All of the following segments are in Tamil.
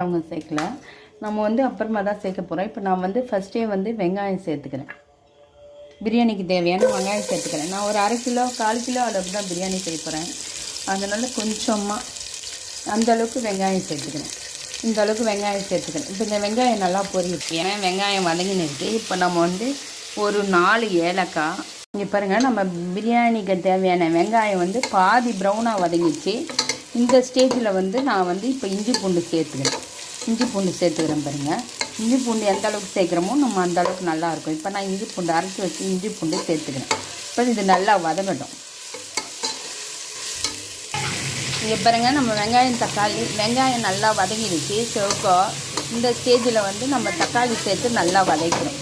அவங்க சேர்க்கல, நம்ம வந்து அப்புறமா தான் சேர்க்க போகிறோம். இப்போ நான் வந்து ஃபஸ்ட்டே வந்து வெங்காயம் சேர்த்துக்கிறேன். பிரியாணிக்கு தேவையான வெங்காயம் சேர்த்துக்கிறேன். நான் ஒரு 1/2 கிலோ 1/4 கிலோ அளவுக்கு தான் பிரியாணி செய்ய போகிறேன். அதனால் கொஞ்சமாக அந்தளவுக்கு வெங்காயம் சேர்த்துக்கிறேன். இந்த அளவுக்கு வெங்காயம் சேர்த்துக்கிறேன். இப்போ இந்த வெங்காயம் நல்லா பொரியிருக்கு, ஏன்னா வெங்காயம் வதங்கினுருக்கு. இப்போ நம்ம வந்து ஒரு 4 ஏலக்காய், இங்கே பாருங்கள், நம்ம பிரியாணிக்கு தேவையான வெங்காயம் வந்து பாதி ப்ரௌனாக வதங்கிச்சு. இந்த ஸ்டேஜில் வந்து நான் வந்து இப்போ இஞ்சி பூண்டு சேர்த்துக்கிறேன். பாருங்கள். இஞ்சி பூண்டு எந்த அளவுக்கு சேர்க்குறோமோ நம்ம அந்த அளவுக்கு நல்லாயிருக்கும். இப்போ நான் இஞ்சி பூண்டு அரைச்சி வச்சு இஞ்சி பூண்டு சேர்த்துக்கிறேன். இப்போ இது நல்லா வதங்கட்டும். இங்கே பாருங்கள், நம்ம வெங்காயம் நல்லா வதங்கிடுச்சு செவக்கோ. இந்த ஸ்டேஜில் வந்து நம்ம தக்காளி சேர்த்து நல்லா வதக்கிறோம்.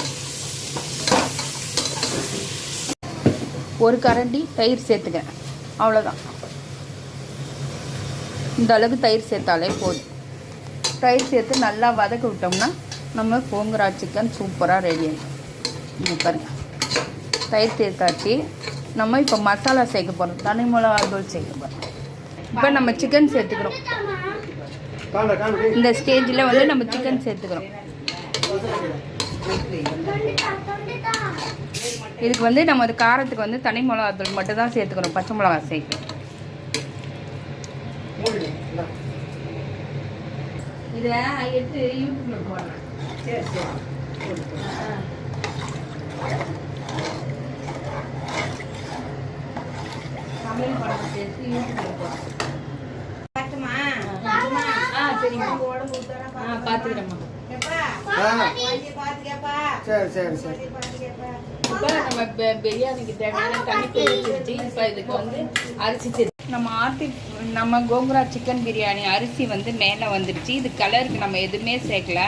ஒரு கரண்டி தயிர் சேர்த்துக்கிறேன், அவ்வளோதான். இந்த அளவுக்கு தயிர் சேர்த்தாலே போதும். தயிர் சேர்த்து நல்லா வதக்க விட்டோம்னா நம்ம கோங்கரா சிக்கன் சூப்பராக ரெடி ஆகிடும். இங்கே பாருங்கள், தயிர் சேர்த்தாச்சு. நம்ம இப்போ மசாலா சேர்க்க போகிறோம், தனி மிளகாய் சேர்க்க போகிறோம். இப்போ நம்ம சிக்கன் சேர்த்துக்கிறோம். இந்த ஸ்டேஜில் வந்து நம்ம சிக்கன் சேர்த்துக்கிறோம். இதுக்கு வந்து நம்ம அது காரத்துக்கு வந்து தனி மிளகாய் மட்டும் தான் சேர்த்துக்கிறோம், பச்சை மிளகாய் சேர்க்கணும். இதை எடுத்து யூடியூப்ல போடுறேன். சரி சமையல் படம் சேர்த்து யூடியூப்ல போடுறேன். சரிம்மா, பார்த்துக்கிறேம்மா. இப்போ நம்ம பிரியாணிக்கு தேவையான தண்ணி கொதிச்சிருச்சு. இப்போ இதுக்கு வந்து அரிசி நம்ம கோங்குரா சிக்கன் பிரியாணி அரிசி வந்து மேலே வந்துடுச்சு. இது கலருக்கு நம்ம எதுவுமே சேர்க்கல.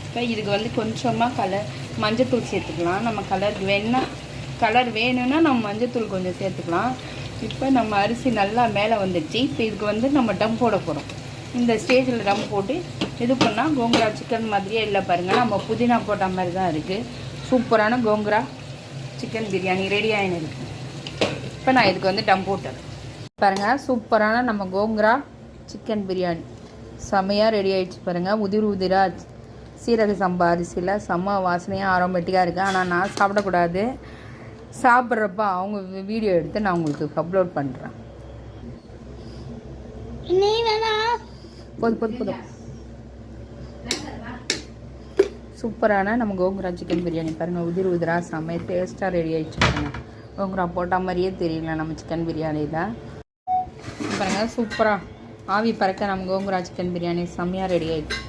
இப்போ இதுக்கு வந்து கொஞ்சமாக மஞ்சத்தூள் சேர்த்துக்கலாம். நம்ம கலர் வேணும்னா நம்ம மஞ்சத்தூள் கொஞ்சம் சேர்த்துக்கலாம். இப்போ நம்ம அரிசி நல்லா மேலே வந்துடுச்சு. இப்போ இதுக்கு வந்து நம்ம டம் போட போகிறோம். இந்த ஸ்டேஜில் டம் போட்டு இது பண்ணால் கோங்குரா சிக்கன் மாதிரியே இல்லை பாருங்கள், நம்ம புதினா போட்ட மாதிரி தான் இருக்குது. சூப்பரான கோங்குரா சிக்கன் பிரியாணி ரெடி ஆகின்னு இருக்குது. இப்போ நான் இதுக்கு வந்து டம் போட்டேன் பாருங்கள். சூப்பரான நம்ம கோங்குரா சிக்கன் பிரியாணி செம்மையாக ரெடி ஆகிடுச்சு பாருங்கள். உதிராக சீரக சம்பா அரிசியில் செம்ம வாசனையாக ஆரோமேட்டிக்காக இருக்குது. ஆனால் நான் சாப்பிடக்கூடாது. சாப்பிட்றப்ப அவங்க வீடியோ எடுத்து நான் உங்களுக்கு அப்லோட் பண்ணுறேன். போதும். சூப்பரான நம்ம கோங்குரா சிக்கன் பிரியாணி பாருங்கள். உதிராக செம்மையாக டேஸ்ட்டாக ரெடி ஆகிடுச்சு பாருங்கள். கோங்குரா போட்ட மாதிரியே தெரியல, நம்ம சிக்கன் பிரியாணி தான் பாருங்கள். சூப்பராக ஆவி பறக்க நம்ம கோங்குரா சிக்கன் பிரியாணி செம்மையாக ரெடி ஆகிடுச்சு.